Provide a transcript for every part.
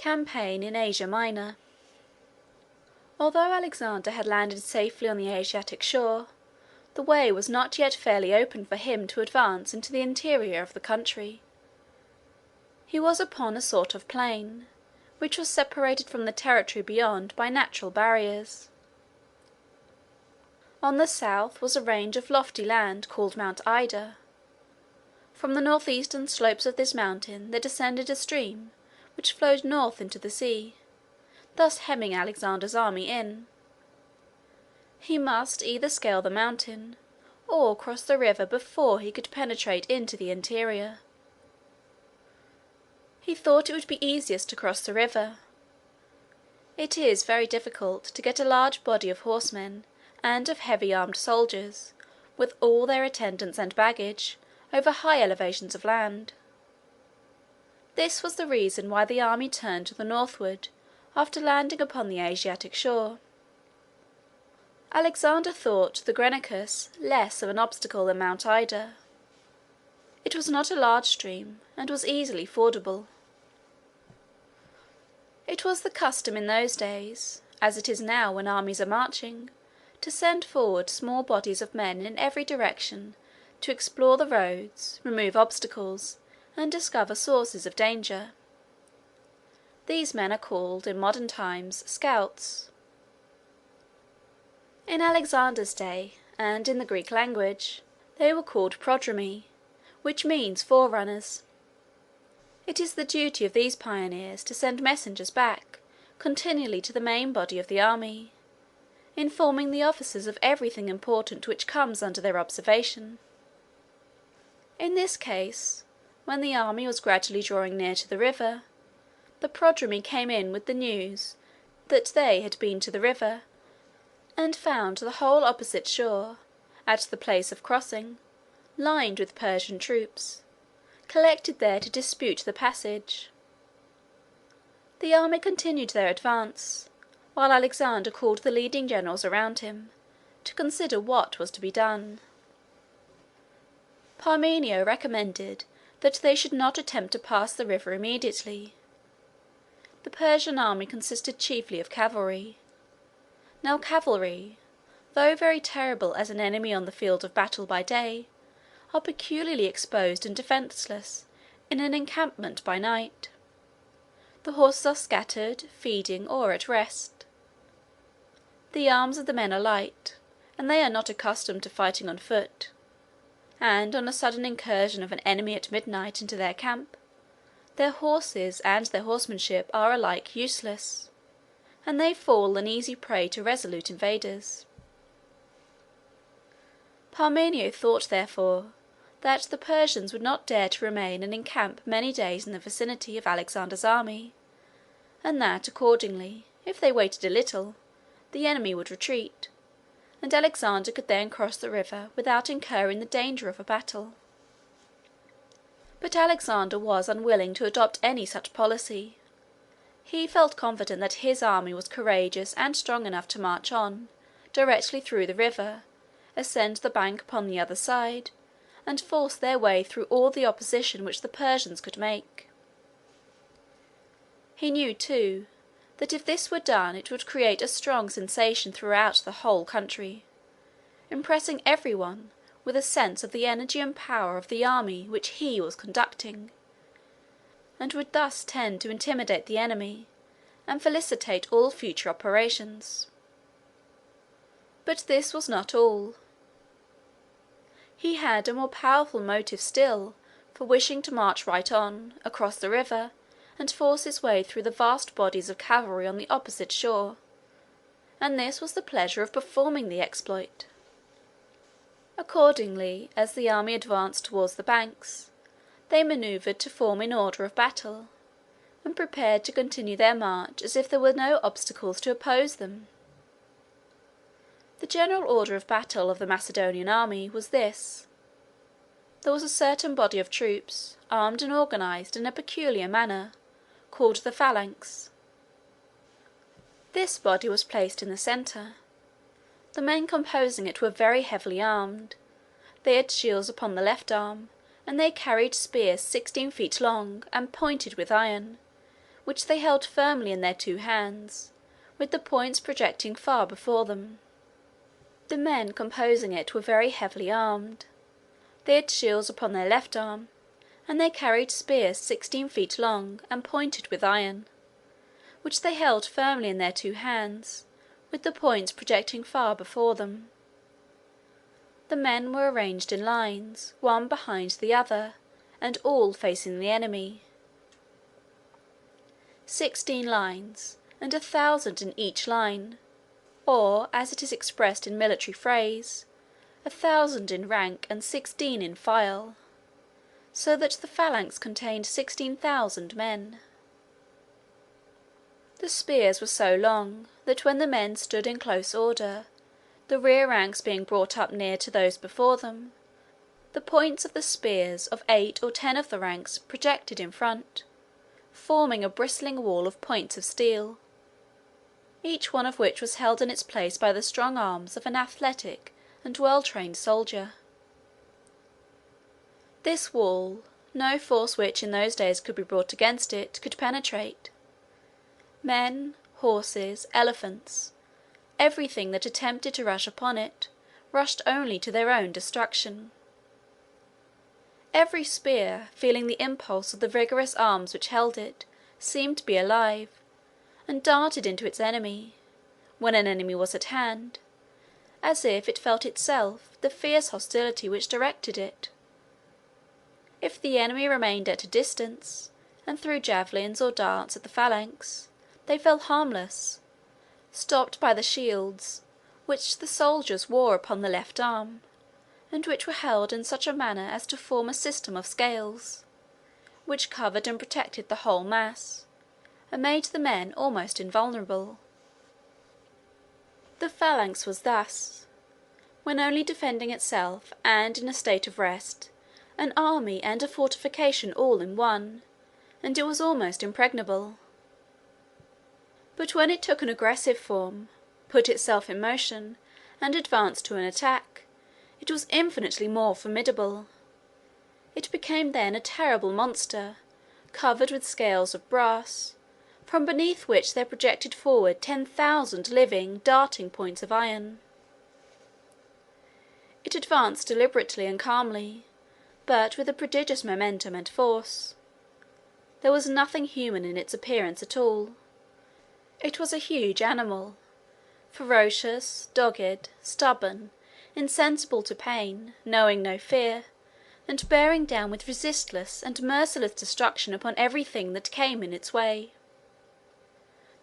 Campaign in Asia Minor. Although Alexander had landed safely on the Asiatic shore, the way was not yet fairly open for him to advance into the interior of the country. He was upon a sort of plain, which was separated from the territory beyond by natural barriers. On the south was a range of lofty land called Mount Ida. From the northeastern slopes of this mountain there descended a stream which flowed north into the sea, thus hemming Alexander's army in. He must either scale the mountain or cross the river before he could penetrate into the interior. He thought it would be easiest to cross the river. It is very difficult to get a large body of horsemen and of heavy armed soldiers, with all their attendants and baggage, over high elevations of land. This was the reason why the army turned to the northward after landing upon the Asiatic shore. Alexander thought the Granicus less of an obstacle than Mount Ida. It was not a large stream, and was easily fordable. It was the custom in those days, as it is now when armies are marching, to send forward small bodies of men in every direction to explore the roads, remove obstacles, and discover sources of danger. These men are called, in modern times, scouts. In Alexander's day, and in the Greek language, they were called prodromi, which means forerunners. It is the duty of these pioneers to send messengers back continually to the main body of the army, informing the officers of everything important which comes under their observation. In this case, when the army was gradually drawing near to the river, the prodromi came in with the news that they had been to the river, and found the whole opposite shore, at the place of crossing, lined with Persian troops, collected there to dispute the passage. The army continued their advance, while Alexander called the leading generals around him, to consider what was to be done. Parmenio recommended that they should not attempt to pass the river immediately. The Persian army consisted chiefly of cavalry. Now cavalry, though very terrible as an enemy on the field of battle by day, are peculiarly exposed and defenceless in an encampment by night. The horses are scattered, feeding, or at rest. The arms of the men are light, and they are not accustomed to fighting on foot, and on a sudden incursion of an enemy at midnight into their camp, their horses and their horsemanship are alike useless, and they fall an easy prey to resolute invaders. Parmenio thought, therefore, that the Persians would not dare to remain and encamp many days in the vicinity of Alexander's army, and that, accordingly, if they waited a little, the enemy would retreat, and Alexander could then cross the river without incurring the danger of a battle. But Alexander was unwilling to adopt any such policy. He felt confident that his army was courageous and strong enough to march on, directly through the river, ascend the bank upon the other side, and force their way through all the opposition which the Persians could make. He knew, too, that if this were done it would create a strong sensation throughout the whole country, impressing everyone with a sense of the energy and power of the army which he was conducting, and would thus tend to intimidate the enemy and felicitate all future operations. But this was not all. He had a more powerful motive still for wishing to march right on, across the river, and force his way through the vast bodies of cavalry on the opposite shore, and this was the pleasure of performing the exploit. Accordingly, as the army advanced towards the banks, they manoeuvred to form in order of battle, and prepared to continue their march as if there were no obstacles to oppose them. The general order of battle of the Macedonian army was this. There was a certain body of troops, armed and organized in a peculiar manner, called the phalanx. This body was placed in the centre. The men composing it were very heavily armed. They had shields upon the left arm, and they carried spears 16 feet long, and pointed with iron, which they held firmly in their two hands, with the points projecting far before them. The men composing it were very heavily armed. They had shields upon their left arm, and they carried spears 16 feet long and pointed with iron, which they held firmly in their two hands, with the points projecting far before them. The men were arranged in lines, one behind the other, and all facing the enemy. 16 lines, and 1,000 in each line, or, as it is expressed in military phrase, 1,000 in rank and 16 in file, so that the phalanx contained 16,000 men. The spears were so long that when the men stood in close order, the rear ranks being brought up near to those before them, the points of the spears of 8 or 10 of the ranks projected in front, forming a bristling wall of points of steel, each one of which was held in its place by the strong arms of an athletic and well-trained soldier. This wall, no force which in those days could be brought against it, could penetrate. Men, horses, elephants, everything that attempted to rush upon it, rushed only to their own destruction. Every spear, feeling the impulse of the vigorous arms which held it, seemed to be alive, and darted into its enemy, when an enemy was at hand, as if it felt itself the fierce hostility which directed it. If the enemy remained at a distance, and threw javelins or darts at the phalanx, they fell harmless, stopped by the shields which the soldiers wore upon the left arm, and which were held in such a manner as to form a system of scales, which covered and protected the whole mass, and made the men almost invulnerable. The phalanx was thus, when only defending itself and in a state of rest, an army and a fortification all in one, and it was almost impregnable. But when it took an aggressive form, put itself in motion, and advanced to an attack, it was infinitely more formidable. It became then a terrible monster, covered with scales of brass, from beneath which there projected forward 10,000 living, darting points of iron. It advanced deliberately and calmly, but with a prodigious momentum and force. There was nothing human in its appearance at all. It was a huge animal, ferocious, dogged, stubborn, insensible to pain, knowing no fear, and bearing down with resistless and merciless destruction upon everything that came in its way.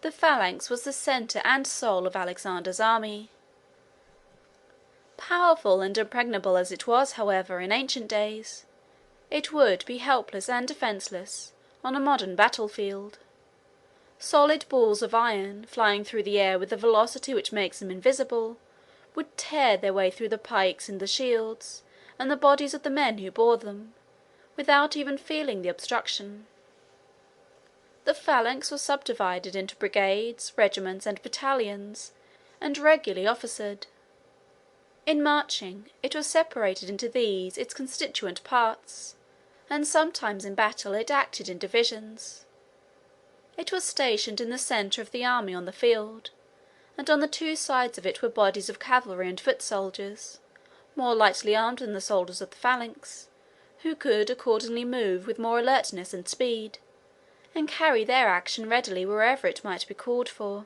The phalanx was the centre and soul of Alexander's army. Powerful and impregnable as it was, however, in ancient days, it would be helpless and defenceless on a modern battlefield. Solid balls of iron, flying through the air with a velocity which makes them invisible, would tear their way through the pikes and the shields, and the bodies of the men who bore them, without even feeling the obstruction. The phalanx was subdivided into brigades, regiments, and battalions, and regularly officered. In marching, it was separated into these its constituent parts, and sometimes in battle it acted in divisions. It was stationed in the centre of the army on the field, and on the two sides of it were bodies of cavalry and foot soldiers, more lightly armed than the soldiers of the phalanx, who could accordingly move with more alertness and speed, and carry their action readily wherever it might be called for.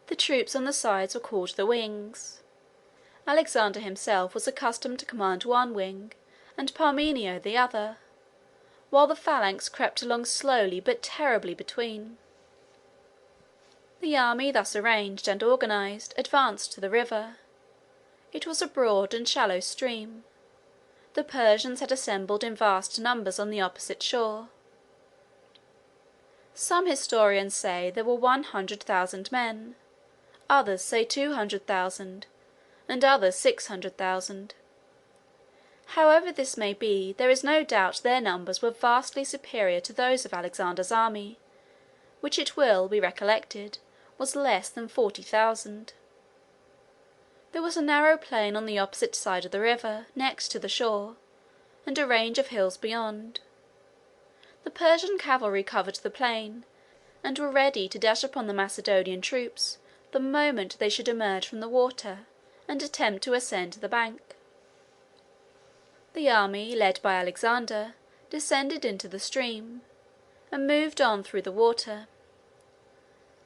The troops on the sides were called the wings. Alexander himself was accustomed to command one wing, and Parmenio the other, while the phalanx crept along slowly but terribly between. The army, thus arranged and organized, advanced to the river. It was a broad and shallow stream. The Persians had assembled in vast numbers on the opposite shore. Some historians say there were 100,000 men, others say 200,000, and others 600,000. However this may be, there is no doubt their numbers were vastly superior to those of Alexander's army, which it will be recollected was less than 40,000. There was a narrow plain on the opposite side of the river, next to the shore, and a range of hills beyond. The Persian cavalry covered the plain, and were ready to dash upon the Macedonian troops the moment they should emerge from the water and attempt to ascend the bank. The army, led by Alexander, descended into the stream, and moved on through the water.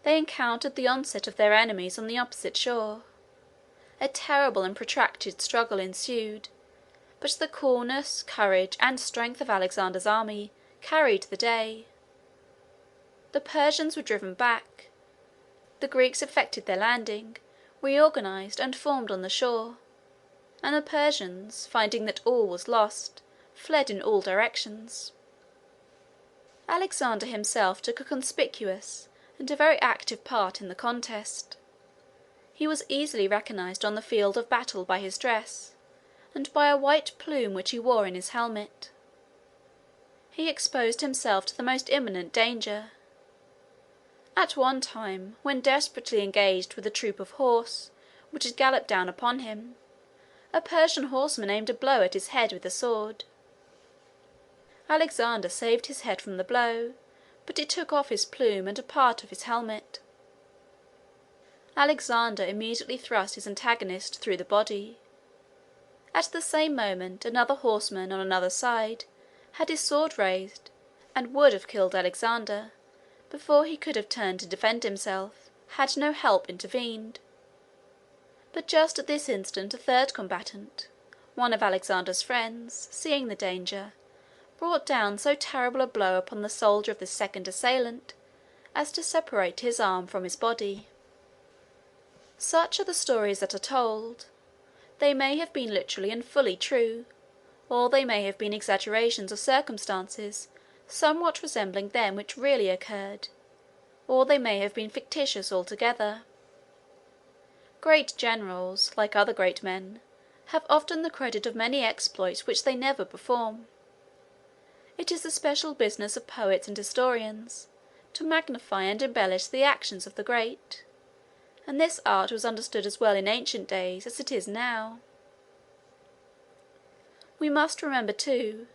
They encountered the onset of their enemies on the opposite shore. A terrible and protracted struggle ensued, but the coolness, courage, and strength of Alexander's army carried the day. The Persians were driven back. The Greeks effected their landing, reorganized, and formed on the shore, and the Persians, finding that all was lost, fled in all directions. Alexander himself took a conspicuous and a very active part in the contest. He was easily recognized on the field of battle by his dress, and by a white plume which he wore in his helmet. He exposed himself to the most imminent danger. At one time, when desperately engaged with a troop of horse which had galloped down upon him, a Persian horseman aimed a blow at his head with a sword. Alexander saved his head from the blow, but it took off his plume and a part of his helmet. Alexander immediately thrust his antagonist through the body. At the same moment another horseman on another side had his sword raised, and would have killed Alexander before he could have turned to defend himself, had no help intervened. But just at this instant a third combatant, one of Alexander's friends, seeing the danger, brought down so terrible a blow upon the shoulder of the second assailant as to separate his arm from his body. Such are the stories that are told. They may have been literally and fully true, or they may have been exaggerations of circumstances somewhat resembling them which really occurred, or they may have been fictitious altogether. Great generals, like other great men, have often the credit of many exploits which they never perform. It is the special business of poets and historians to magnify and embellish the actions of the great, and this art was understood as well in ancient days as it is now. We must remember, too,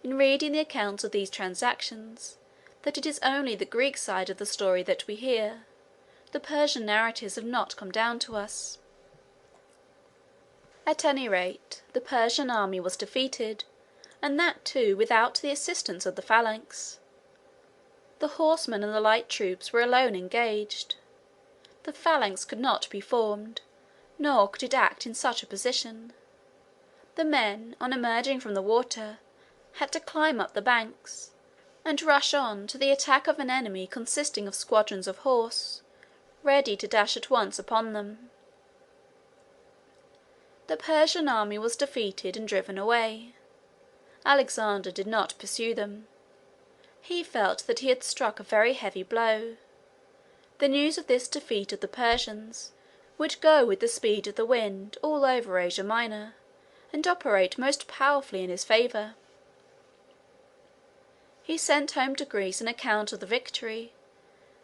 in reading the accounts of these transactions, that it is only the Greek side of the story that we hear. The Persian narratives have not come down to us. At any rate, the Persian army was defeated, and that too without the assistance of the phalanx. The horsemen and the light troops were alone engaged. The phalanx could not be formed, nor could it act in such a position. The men, on emerging from the water, had to climb up the banks, and rush on to the attack of an enemy consisting of squadrons of horse, ready to dash at once upon them. The Persian army was defeated and driven away. Alexander did not pursue them. He felt that he had struck a very heavy blow. The news of this defeat of the Persians would go with the speed of the wind all over Asia Minor, and operate most powerfully in his favour. He sent home to Greece an account of the victory,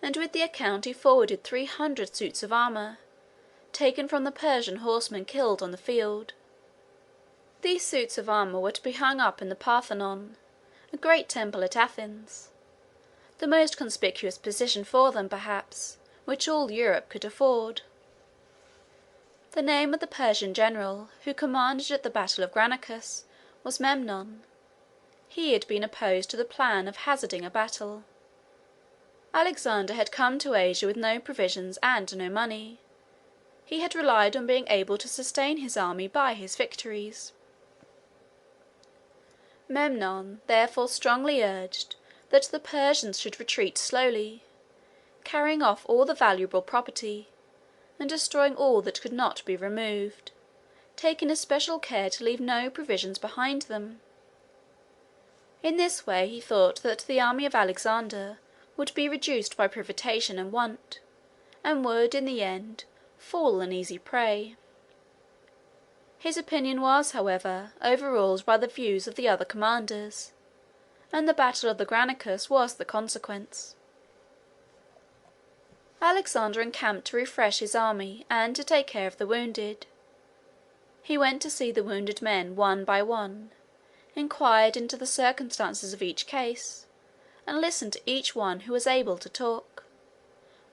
and with the account he forwarded 300 suits of armour, taken from the Persian horsemen killed on the field. These suits of armour were to be hung up in the Parthenon, a great temple at Athens, the most conspicuous position for them, perhaps, which all Europe could afford. The name of the Persian general who commanded at the battle of Granicus was Memnon. He had been opposed to the plan of hazarding a battle. Alexander had come to Asia with no provisions and no money. He had relied on being able to sustain his army by his victories. Memnon therefore strongly urged that the Persians should retreat slowly, carrying off all the valuable property, and destroying all that could not be removed, taking especial care to leave no provisions behind them. In this way he thought that the army of Alexander would be reduced by privation and want, and would, in the end, fall an easy prey. His opinion was, however, overruled by the views of the other commanders, and the battle of the Granicus was the consequence. Alexander encamped to refresh his army and to take care of the wounded. He went to see the wounded men one by one, inquired into the circumstances of each case, and listened to each one who was able to talk,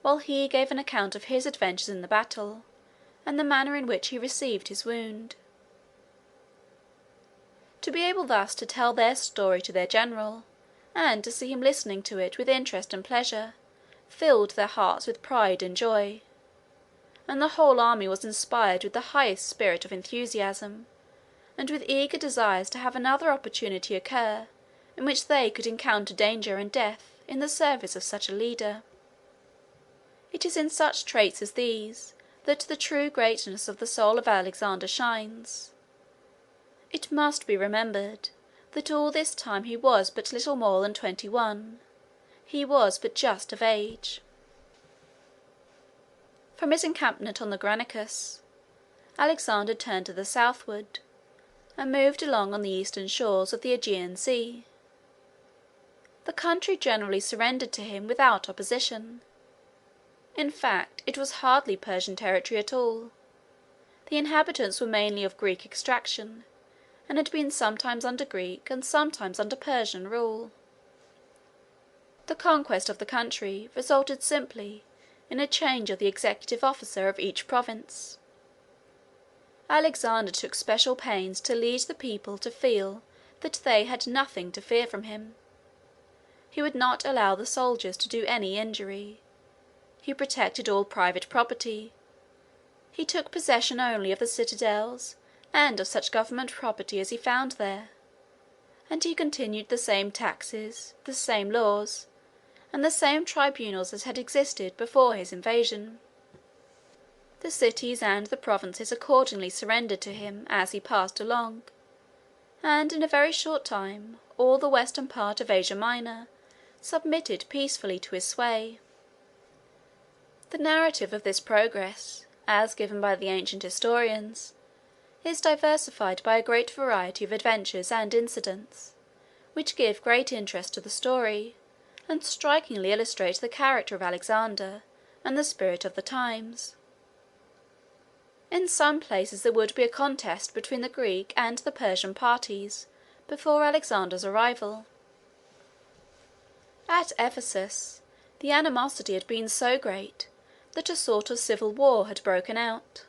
while he gave an account of his adventures in the battle, and the manner in which he received his wound. To be able thus to tell their story to their general, and to see him listening to it with interest and pleasure, filled their hearts with pride and joy, and the whole army was inspired with the highest spirit of enthusiasm, and with eager desires to have another opportunity occur in which they could encounter danger and death in the service of such a leader. It is in such traits as these that the true greatness of the soul of Alexander shines. It must be remembered that all this time he was but little more than 21. He was but just of age. From his encampment on the Granicus, Alexander turned to the southward, and moved along on the eastern shores of the Aegean Sea. The country generally surrendered to him without opposition. In fact, it was hardly Persian territory at all. The inhabitants were mainly of Greek extraction, and had been sometimes under Greek and sometimes under Persian rule. The conquest of the country resulted simply in a change of the executive officer of each province. Alexander took special pains to lead the people to feel that they had nothing to fear from him. He would not allow the soldiers to do any injury. He protected all private property. He took possession only of the citadels and of such government property as he found there, and he continued the same taxes, the same laws, and the same tribunals as had existed before his invasion. The cities and the provinces accordingly surrendered to him as he passed along, and in a very short time all the western part of Asia Minor submitted peacefully to his sway. The narrative of this progress, as given by the ancient historians, is diversified by a great variety of adventures and incidents, which give great interest to the story, and strikingly illustrate the character of Alexander and the spirit of the times. In some places there would be a contest between the Greek and the Persian parties before Alexander's arrival. At Ephesus, the animosity had been so great that a sort of civil war had broken out.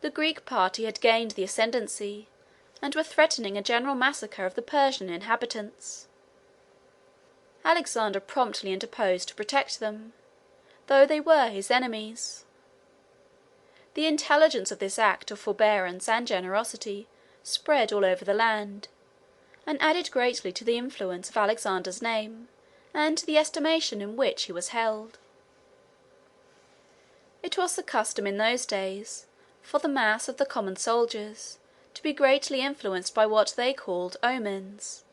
The Greek party had gained the ascendancy, and were threatening a general massacre of the Persian inhabitants. Alexander promptly interposed to protect them, though they were his enemies. The intelligence of this act of forbearance and generosity spread all over the land, and added greatly to the influence of Alexander's name, and to the estimation in which he was held. It was the custom in those days for the mass of the common soldiers to be greatly influenced by what they called omens,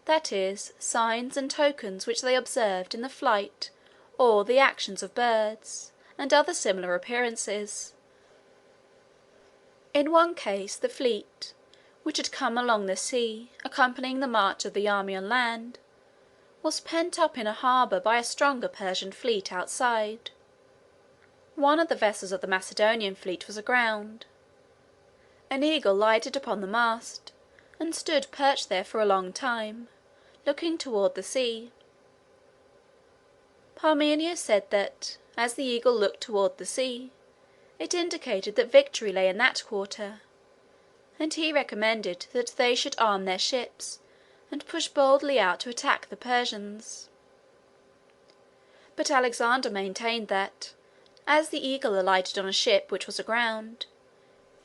that is, signs and tokens which they observed in the flight or the actions of birds, and other similar appearances. In one case the fleet, which had come along the sea, accompanying the march of the army on land, was pent up in a harbour by a stronger Persian fleet outside. One of the vessels of the Macedonian fleet was aground. An eagle lighted upon the mast, and stood perched there for a long time, looking toward the sea. Parmenius said that, as the eagle looked toward the sea, it indicated that victory lay in that quarter, and he recommended that they should arm their ships and push boldly out to attack the Persians. But Alexander maintained that, as the eagle alighted on a ship which was aground,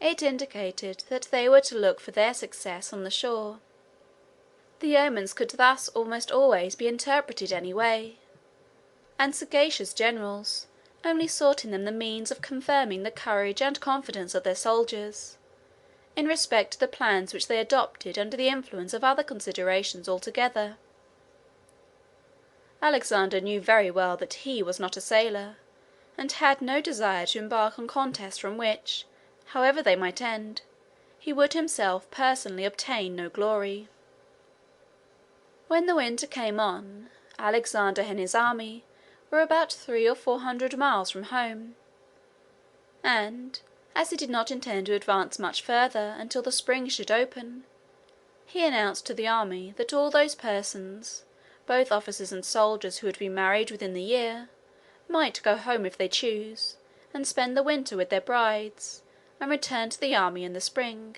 it indicated that they were to look for their success on the shore. The omens could thus almost always be interpreted any way, and sagacious generals only sought in them the means of confirming the courage and confidence of their soldiers, in respect to the plans which they adopted under the influence of other considerations altogether. Alexander knew very well that he was not a sailor, and had no desire to embark on contests from which, however they might end, he would himself personally obtain no glory. When the winter came on, Alexander and his army were about 300 or 400 miles from home, and, as he did not intend to advance much further until the spring should open, he announced to the army that all those persons, Both officers and soldiers who had been married within the year might go home if they chose, and spend the winter with their brides, and return to the army in the spring.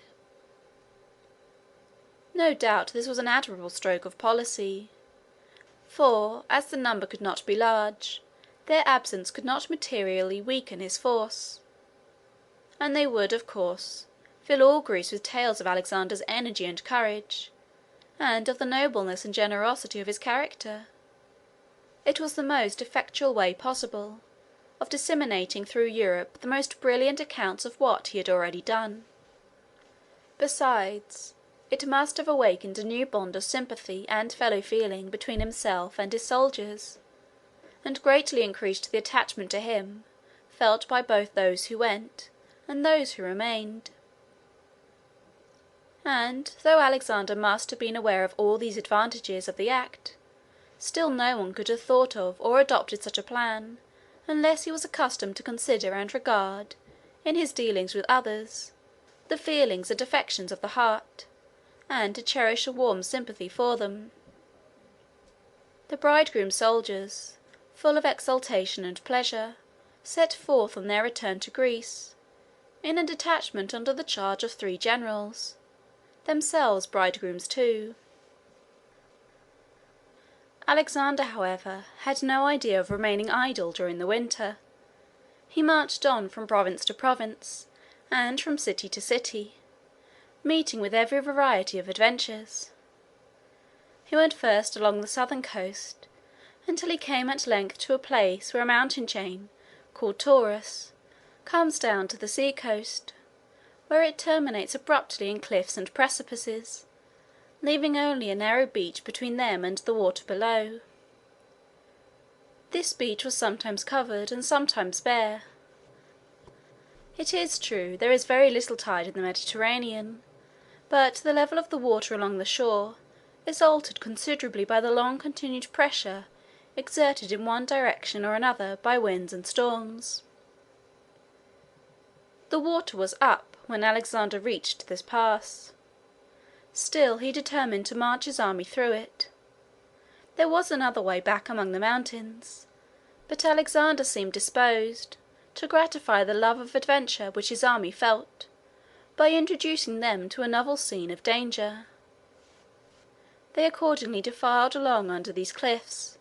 No doubt this was an admirable stroke of policy, for, as the number could not be large, their absence could not materially weaken his force, and they would, of course, fill all Greece with tales of Alexander's energy and courage, and of the nobleness and generosity of his character. It was the most effectual way possible of disseminating through Europe the most brilliant accounts of what he had already done. Besides, it must have awakened a new bond of sympathy and fellow-feeling between himself and his soldiers, and greatly increased the attachment to him felt by both those who went and those who remained. And though Alexander must have been aware of all these advantages of the act, still no one could have thought of or adopted such a plan unless he was accustomed to consider and regard, in his dealings with others, the feelings and affections of the heart, and to cherish a warm sympathy for them. The bridegroom's soldiers, full of exultation and pleasure, set forth on their return to Greece, in a detachment under the charge of 3 generals, themselves bridegrooms too. Alexander, however, had no idea of remaining idle during the winter. He marched on from province to province, and from city to city, meeting with every variety of adventures. He went first along the southern coast, until he came at length to a place where a mountain chain, called Taurus, comes down to the sea coast, where it terminates abruptly in cliffs and precipices, leaving only a narrow beach between them and the water below. This beach was sometimes covered and sometimes bare. It is true there is very little tide in the Mediterranean, but the level of the water along the shore is altered considerably by the long-continued pressure exerted in one direction or another by winds and storms. The water was up when Alexander reached this pass. Still he determined to march his army through it. There was another way back among the mountains, but Alexander seemed disposed to gratify the love of adventure which his army felt, by introducing them to a novel scene of danger. They accordingly defiled along under these cliffs,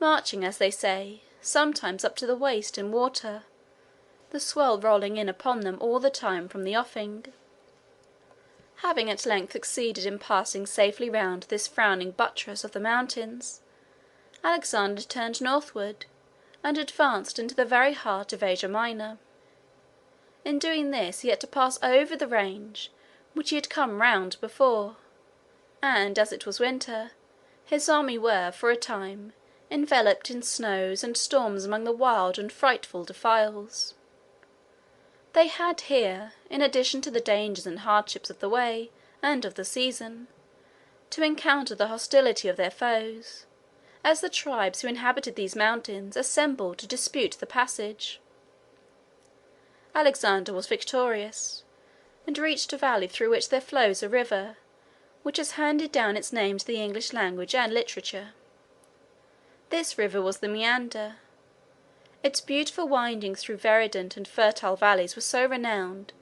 marching, as they say, sometimes up to the waist in water, the swell rolling in upon them all the time from the offing. Having at length succeeded in passing safely round this frowning buttress of the mountains, Alexander turned northward, and advanced into the very heart of Asia Minor. In doing this he had to pass over the range which he had come round before, and as it was winter, his army were, for a time, enveloped in snows and storms among the wild and frightful defiles. They had here, in addition to the dangers and hardships of the way and of the season, to encounter the hostility of their foes, as the tribes who inhabited these mountains assembled to dispute the passage. Alexander was victorious, and reached a valley through which there flows a river, which has handed down its name to the English language and literature. This river was the Meander. Its beautiful windings through verdant and fertile valleys were so renowned,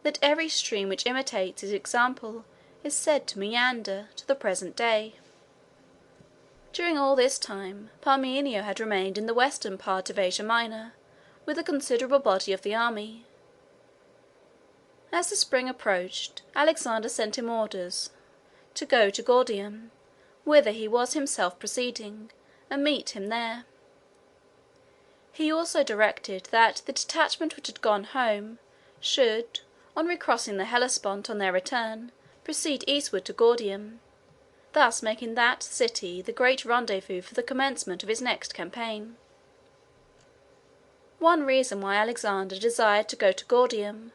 that every stream which imitates its example is said to meander to the present day. During all this time, Parmenio had remained in the western part of Asia Minor, with a considerable body of the army. As the spring approached, Alexander sent him orders to go to Gordium, whither he was himself proceeding, and meet him there. He also directed that the detachment which had gone home should, on recrossing the Hellespont on their return, proceed eastward to Gordium, thus making that city the great rendezvous for the commencement of his next campaign. One reason why Alexander desired to go to Gordium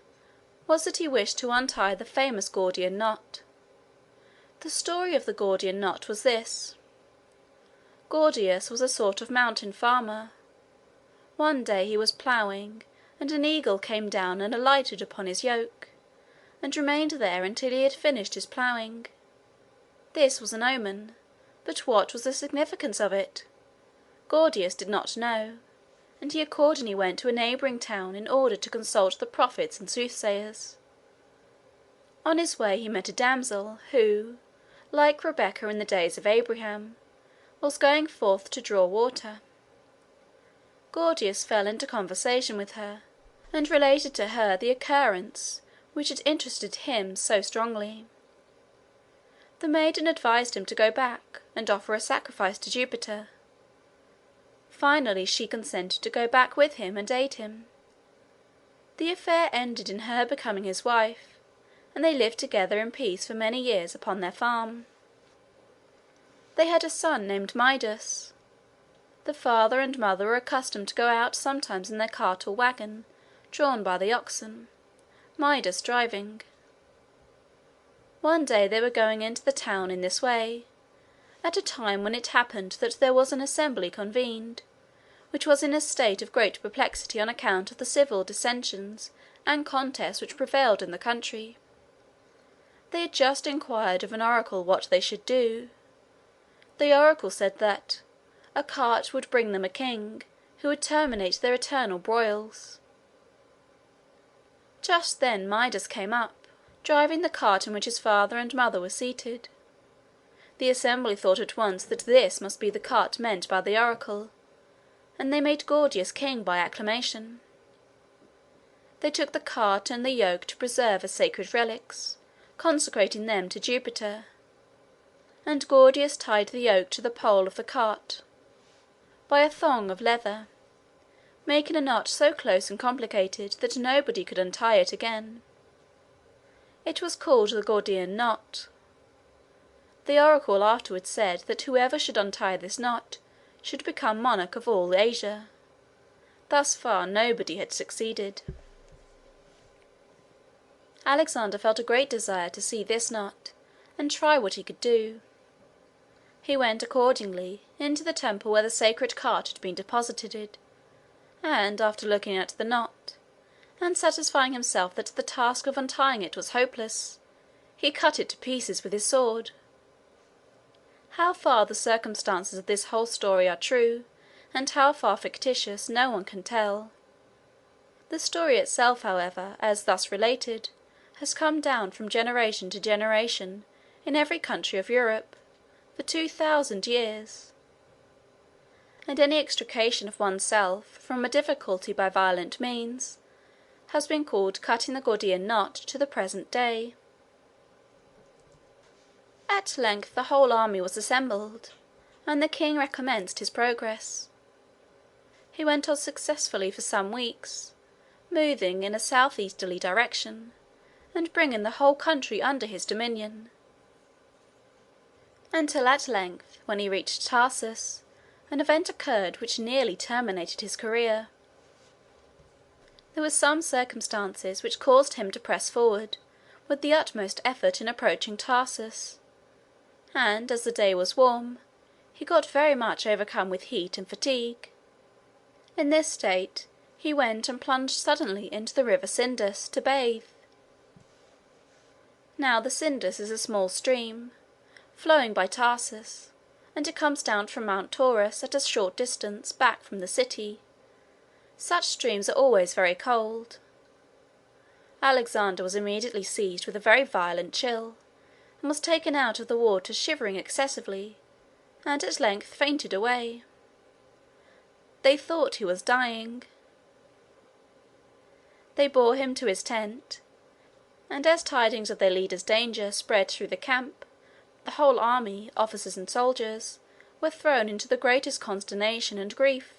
was that he wished to untie the famous Gordian knot. The story of the Gordian knot was this. Gordius was a sort of mountain farmer. One day he was ploughing, and an eagle came down and alighted upon his yoke, and remained there until he had finished his ploughing. This was an omen, But what was the significance of it? Gordius did not know, and he accordingly went to a neighbouring town in order to consult the prophets and soothsayers. On his way he met a damsel who, like Rebecca in the days of Abraham, was going forth to draw water. Gordius fell into conversation with her, and related to her the occurrence which had interested him so strongly. The maiden advised him to go back and offer a sacrifice to Jupiter. Finally she consented to go back with him and aid him. The affair ended in her becoming his wife, and they lived together in peace for many years upon their farm. They had a son named Midas. The father and mother were accustomed to go out sometimes in their cart or wagon, drawn by the oxen, Midas driving. One day they were going into the town in this way, at a time when it happened that there was an assembly convened, which was in a state of great perplexity on account of the civil dissensions and contests which prevailed in the country. They had just inquired of an oracle what they should do. The oracle said that a cart would bring them a king, who would terminate their eternal broils. Just then Midas came up, driving the cart in which his father and mother were seated. The assembly thought at once that this must be the cart meant by the oracle, and they made Gordius king by acclamation. They took the cart and the yoke to preserve as sacred relics, consecrating them to Jupiter, and Gordius tied the yoke to the pole of the cart by a thong of leather, making a knot so close and complicated that nobody could untie it again. It was called the Gordian knot. The oracle afterwards said that whoever should untie this knot should become monarch of all Asia. Thus far nobody had succeeded. Alexander felt a great desire to see this knot, and try what he could do. He went accordingly into the temple where the sacred cart had been deposited, and after looking at the knot, and satisfying himself that the task of untying it was hopeless, he cut it to pieces with his sword. How far the circumstances of this whole story are true, and how far fictitious, no one can tell. The story itself, however, as thus related, has come down from generation to generation in every country of Europe, for 2000 years, and any extrication of oneself from a difficulty by violent means has been called cutting the Gordian knot to the present day. At length the whole army was assembled, and the king recommenced his progress. He went on successfully for some weeks, moving in a southeasterly direction, and bringing the whole country under his dominion, until at length, when he reached Tarsus, an event occurred which nearly terminated his career. There were some circumstances which caused him to press forward with the utmost effort in approaching Tarsus, and as the day was warm, he got very much overcome with heat and fatigue. In this state he went and plunged suddenly into the river Cydnus to bathe. Now the Cydnus is a small stream, flowing by Tarsus, and it comes down from Mount Taurus at a short distance back from the city. Such streams are always very cold. Alexander was immediately seized with a very violent chill, and was taken out of the water shivering excessively, and at length fainted away. They thought he was dying. They bore him to his tent, and as tidings of their leader's danger spread through the camp, the whole army, officers and soldiers, were thrown into the greatest consternation and grief.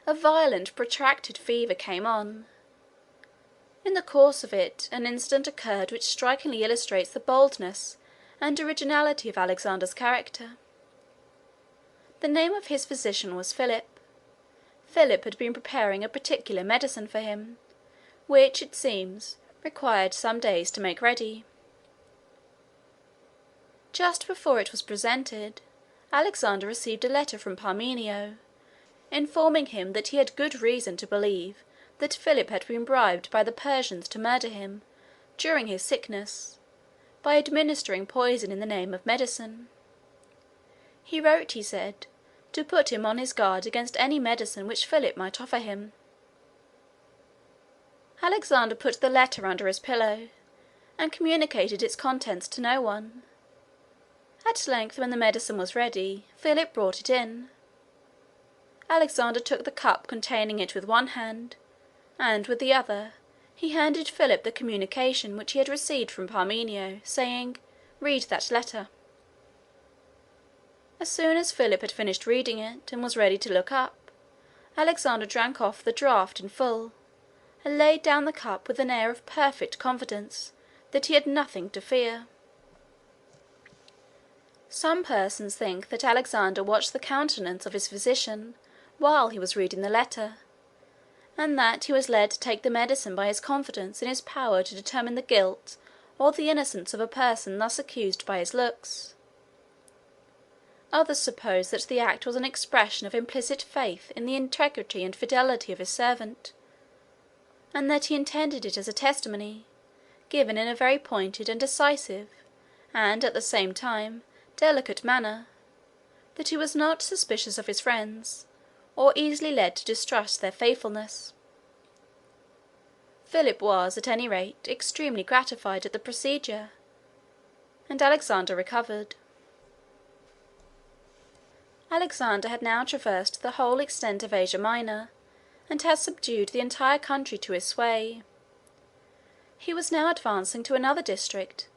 A violent protracted fever came on. In the course of it an incident occurred which strikingly illustrates the boldness and originality of Alexander's character. The name of his physician was Philip. Philip had been preparing a particular medicine for him, which, it seems, required some days to make ready. Just before it was presented, Alexander received a letter from Parmenio, informing him that he had good reason to believe that Philip had been bribed by the Persians to murder him during his sickness, by administering poison in the name of medicine. He wrote, he said, to put him on his guard against any medicine which Philip might offer him. Alexander put the letter under his pillow, and communicated its contents to no one. At length, when the medicine was ready, Philip brought it in. Alexander took the cup containing it with one hand, and with the other he handed Philip the communication which he had received from Parmenio, saying, "Read that letter." As soon as Philip had finished reading it, and was ready to look up, Alexander drank off the draught in full, and laid down the cup with an air of perfect confidence that he had nothing to fear. Some persons think that Alexander watched the countenance of his physician while he was reading the letter, and that he was led to take the medicine by his confidence in his power to determine the guilt or the innocence of a person thus accused by his looks. Others suppose that the act was an expression of implicit faith in the integrity and fidelity of his servant, and that he intended it as a testimony, given in a very pointed and decisive, and at the same time delicate manner, that he was not suspicious of his friends, or easily led to distrust their faithfulness. Philip was, at any rate, extremely gratified at the procedure, and Alexander recovered. Alexander had now traversed the whole extent of Asia Minor, and had subdued the entire country to his sway. He was now advancing to another district,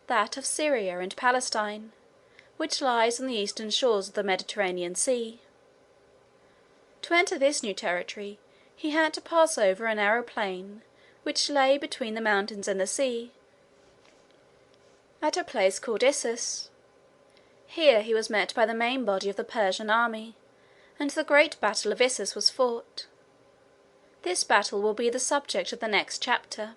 that of Syria and Palestine, which lies on the eastern shores of the Mediterranean Sea. To enter this new territory he had to pass over a narrow plain which lay between the mountains and the sea, at a place called Issus. Here he was met by the main body of the Persian army, and the great battle of Issus was fought. This battle will be the subject of the next chapter.